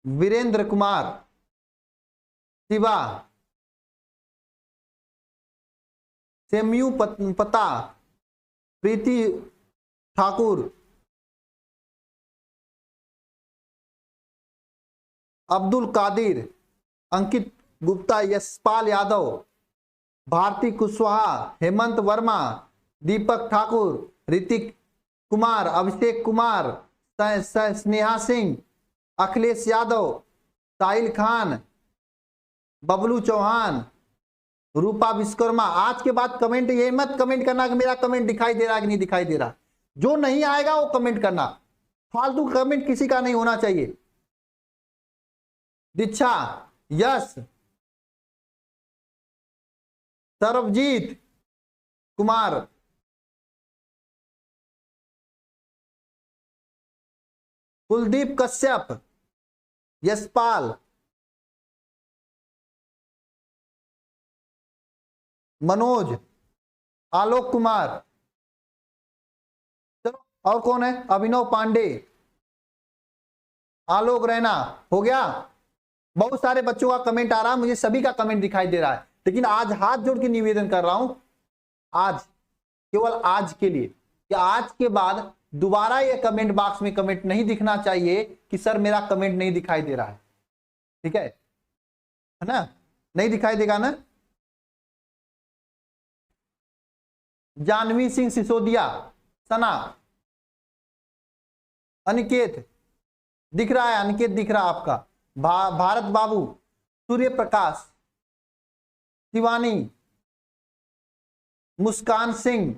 वीरेंद्र कुमार, शिवा, सेम्यू पता, प्रीति ठाकुर, अब्दुल कादिर, अंकित गुप्ता, यशपाल यादव, भारती कुशवाहा, हेमंत वर्मा, दीपक ठाकुर, ऋतिक कुमार, अभिषेक कुमार, स्नेहा सिंह, अखिलेश यादव, साहिल खान, बबलू चौहान, रूपा विश्वकर्मा। आज के बाद कमेंट ये मत कमेंट करना कि मेरा कमेंट दिखाई दे रहा है कि नहीं दिखाई दे रहा। जो नहीं आएगा वो कमेंट करना, फालतू कमेंट किसी का नहीं होना चाहिए। दीक्षा, यश, सरबजीत कुमार, कुलदीप कश्यप, यशपाल, मनोज, आलोक कुमार, चलो और कौन है, अभिनव पांडे, आलोक रैना, हो गया। बहुत सारे बच्चों का कमेंट आ रहा है, मुझे सभी का कमेंट दिखाई दे रहा है, लेकिन आज हाथ जोड़ के निवेदन कर रहा हूं, आज केवल आज के लिए कि आज के बाद दोबारा ये कमेंट बॉक्स में कमेंट नहीं दिखना चाहिए कि सर मेरा कमेंट नहीं दिखाई दे रहा है। ठीक है ना, नहीं दिखाई देगा ना। जानवी सिंह सिसोदिया, सना, अनिकेत दिख रहा है, अनिकेत दिख रहा है आपका, भारत बाबू, सूर्य प्रकाश, शिवानी, मुस्कान सिंह,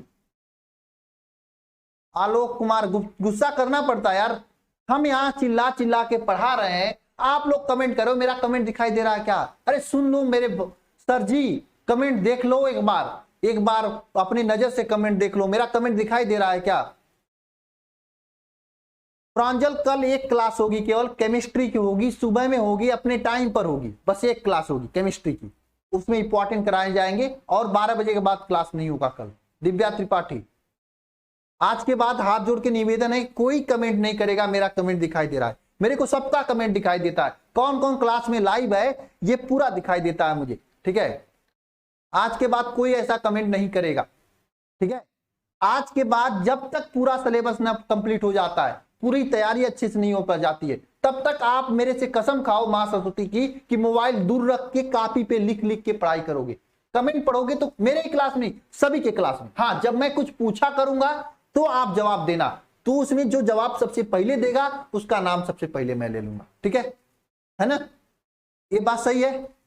आलोक कुमार। गुस्सा करना पड़ता है यार, हम यहाँ चिल्ला चिल्ला के पढ़ा रहे हैं, आप लोग कमेंट करो मेरा कमेंट दिखाई दे रहा है क्या। अरे सुन लो मेरे सर जी, कमेंट देख लो एक बार अपनी नजर से कमेंट देख लो, मेरा कमेंट दिखाई दे रहा है क्या। प्रांजल कल एक क्लास होगी, केवल केमिस्ट्री की होगी, सुबह में होगी, अपने टाइम पर होगी, बस एक क्लास होगी केमिस्ट्री की, उसमें इंपॉर्टेंट कराए जाएंगे और 12 बजे के बाद क्लास नहीं होगा कल। दिव्या त्रिपाठी, आज के बाद हाथ जोड़ के निवेदन है, कोई कमेंट नहीं करेगा मेरा कमेंट दिखाई दे रहा है। मेरे को सबका कमेंट दिखाई देता है, कौन कौन क्लास में लाइव है ये पूरा दिखाई देता है मुझे। ठीक है, आज के बाद कोई ऐसा कमेंट नहीं करेगा। ठीक है, आज के बाद जब तक पूरा सिलेबस ना कंप्लीट हो जाता है, पूरी तैयारी अच्छे से नहीं हो पा जाती है, तब तक आप मेरे से कसम खाओ मां सरस्वती की कि मोबाइल दूर रख के कॉपी पे लिख लिख के पढ़ाई करोगे। कमेंट पढ़ोगे तो मेरे ही क्लास में, सभी के क्लास में। हाँ, जब मैं कुछ पूछा करूंगा तो आप जवाब देना, तो उसमें जो जवाब सबसे पहले देगा उसका नाम सबसे पहले मैं ले लूंगा। ठीक है ना, ये बात सही है।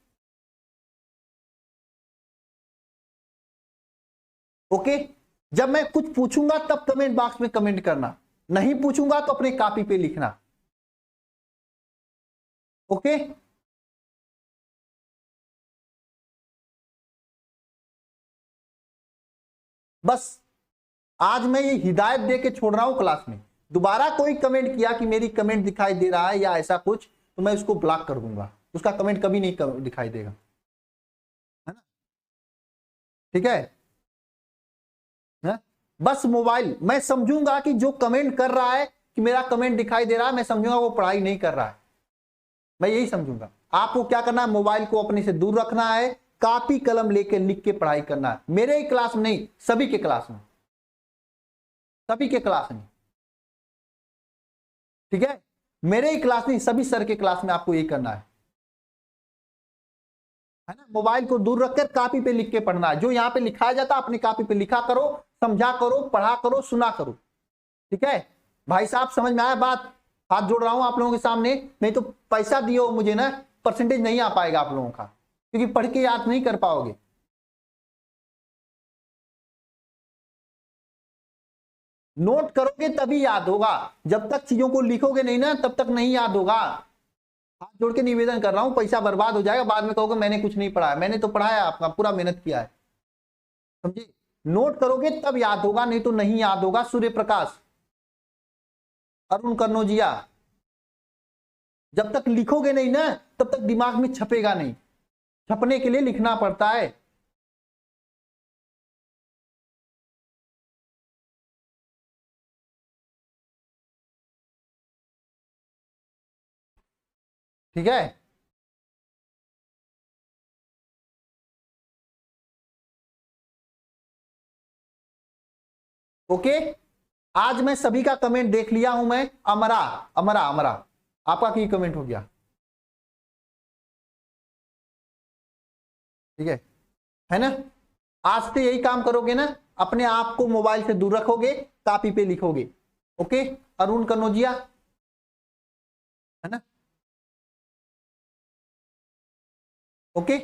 ओके, जब मैं कुछ पूछूंगा तब कमेंट बॉक्स में कमेंट करना, नहीं पूछूंगा तो अपने कॉपी पे लिखना। ओके, बस आज मैं ये हिदायत दे के छोड़ रहा हूं क्लास में। दोबारा कोई कमेंट किया कि मेरी कमेंट दिखाई दे रहा है या ऐसा कुछ, तो मैं उसको ब्लॉक कर दूंगा, उसका कमेंट कभी नहीं दिखाई देगा, है ना। ठीक है, बस मोबाइल मैं समझूंगा कि जो कमेंट कर रहा है कि मेरा कमेंट दिखाई दे रहा है, मैं समझूंगा वो पढ़ाई नहीं कर रहा है, मैं यही समझूंगा। आपको क्या करना है, मोबाइल को अपने से दूर रखना है, कॉपी कलम लेके लिख के पढ़ाई करना है। मेरे ही क्लास में नहीं, सभी के क्लास में, सभी के क्लास में। ठीक है, मेरे ही क्लास नहीं, सभी सर के क्लास में आपको ये करना है ना। मोबाइल को दूर रखकर कॉपी पे लिख के पढ़ना है, जो यहाँ पे लिखाया जाता है अपनी कॉपी पे लिखा करो, समझा करो, पढ़ा करो, सुना करो। ठीक है भाई साहब, समझ में आया बात। हाथ जोड़ रहा हूं आप लोगों के सामने, नहीं तो पैसा दियो मुझे ना, परसेंटेज नहीं आ पाएगा आप लोगों का, क्योंकि पढ़ के याद नहीं कर पाओगे। नोट करोगे तभी याद होगा, जब तक चीजों को लिखोगे नहीं ना तब तक नहीं याद होगा। हाथ जोड़ के निवेदन कर रहा हूं, पैसा बर्बाद हो जाएगा, बाद में कहोगे मैंने कुछ नहीं पढ़ा है। मैंने तो पढ़ाया, आपका पूरा मेहनत किया है, समझे। नोट करोगे तब याद होगा, नहीं तो नहीं याद होगा। सूर्य प्रकाश, अरुण कन्नौजिया, जब तक लिखोगे नहीं ना तब तक दिमाग में छपेगा नहीं, छपने के लिए लिखना पड़ता है। ठीक है, ओके। आज मैं सभी का कमेंट देख लिया हूं मैं। अमरा अमरा अमरा, आपका की कमेंट हो गया, ठीक है ना। आज से यही काम करोगे ना, अपने आप को मोबाइल से दूर रखोगे, कॉपी पे लिखोगे। ओके, अरुण कनौजिया, है ना। ओके,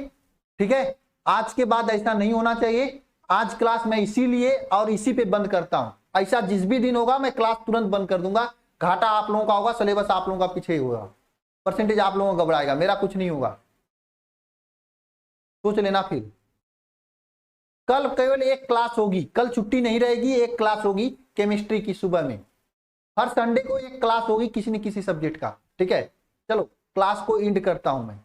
ठीक है। आज के बाद ऐसा नहीं होना चाहिए। आज क्लास मैं इसीलिए और इसी पे बंद करता हूं। ऐसा जिस भी दिन होगा मैं क्लास तुरंत बंद कर दूंगा। घाटा आप लोगों का होगा, सिलेबस आप लोगों का पीछे होगा, परसेंटेज आप लोगों का घबराएगा, मेरा कुछ नहीं होगा। सोच लेना फिर। कल केवल एक क्लास होगी, कल छुट्टी नहीं रहेगी, एक क्लास होगी केमिस्ट्री की सुबह में। हर संडे को एक क्लास होगी किसी न किसी सब्जेक्ट का, ठीक है। चलो क्लास को एंड करता हूं मैं।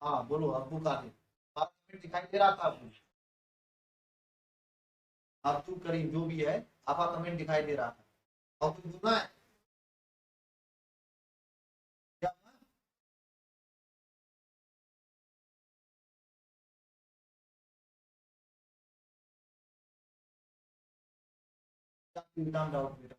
हाँ बोलो, अब्बू का दिखाई दे रहा था आपको? अब्दुल करीम जो भी है, आपका कमेंट दिखाई दे रहा था, और कुछ बोलना है क्या? डाउट बेटा।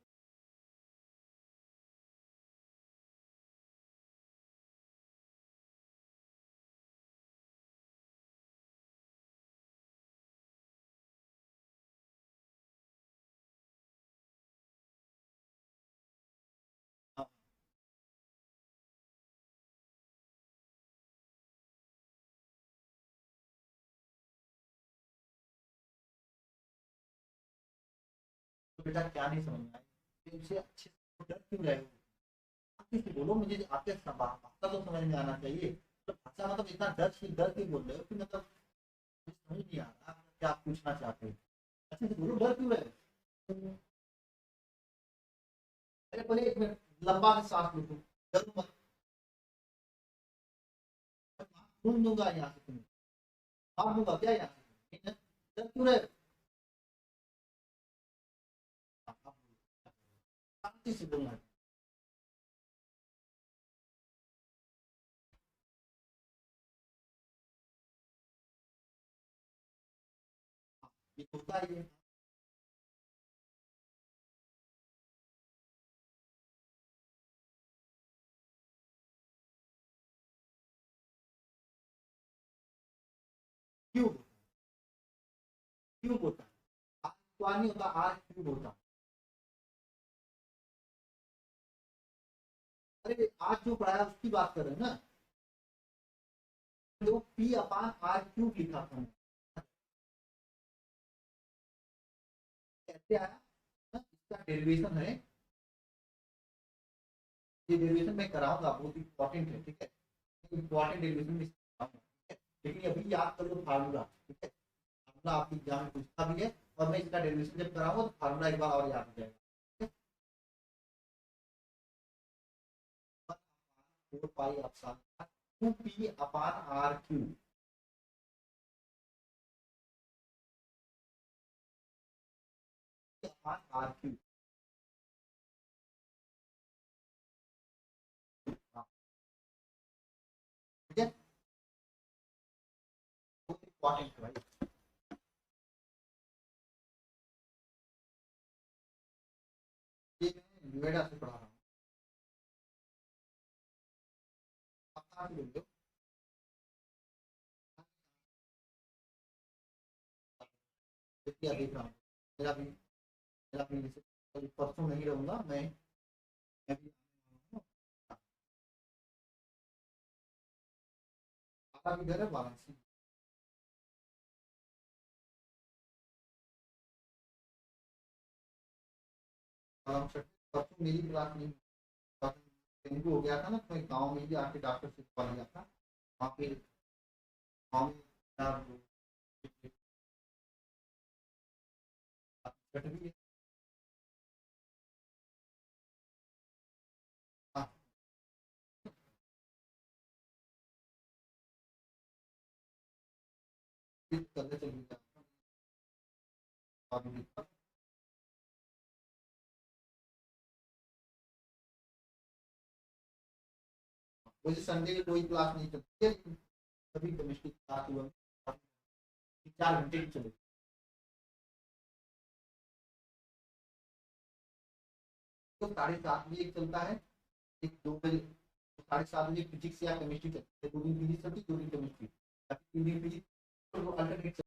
हाँ, तो बेटा क्या नहीं समझ में आया, इनसे अच्छे से डर क्यों रहे हो? आप किसी बोलो, मुझे आपके भाषा तो समझ में आना चाहिए। तो भाषा मतलब इतना डर क्यों बोल रहे हो कि मतलब मुझे समझ नहीं आ रहा आप क्या पूछना चाहते हो। अच्छे से बोलो, डर क्यों रहे हो? अरे पहले एक मिनट, लंबा से सांस लो तुम, डरो मत। घूम दूंगा यहाँ से तुम्हें, मार दूंगा क्या यहाँ से? डर क्यों रहे हो? शांति से बोलना है। ये होता ही है। क्यूब, क्यूब होता है, आर स्क्वायर नहीं होता, आर क्यूब होता है। अरे आज जो पढ़ाया उसकी बात कर रहे हैं ना, जो पी अपान आर क्यूब लिखा था कैसे आया ना, इसका डेरिवेशन है, ये डेरिवेशन मैं कराऊंगा, बहुत इंपॉर्टेंट है, ठीक है, इंपॉर्टेंट डेरिवेशन में कराऊंगा, ठीक है, लेकिन अभी याद कर लो फार्मूला, ठीक है, फार्मूला आपकी एग्जाम में पूछता भी है, और मैं इसका डेरिवेशन जब कराऊंगा तो फार्मूला एक बार और याद हो जाएगा। 4 pi epsilon 2 P upon R cube, upon R cube, ठीक है, बहुत इंपॉर्टेंट है भाई। ये मैं नोएडा से पढ़ा रहा हूँ, आप कहाँ से बोलते हो? क्या देख रहा हूँ, मेरा भी जैसे परसों नहीं रहूंगा मैं भी आपका भी घर है वाराणसी, परसों मेरी क्लास नहीं, डेंगू हो गया था ना, तो मैं गाँव में ही आके डॉक्टर से दिखवा लिया था, वहाँ पे गाँव में भी है। हाँ, फिर करने चलिए मुझे संडे की कोई क्लास नहीं चलती है, कभी केमिस्ट्री क्लास हुआ 4 घंटे की चलेगी, तो 7:30 बजे एक चलता है, एक 2 बजे, 7:30 बजे फिजिक्स या केमिस्ट्री चलती है, 2 दिन फिजिक्स चलती है, 2 दिन केमिस्ट्री, 3 दिन फिजिक्स, तो अल्टरनेट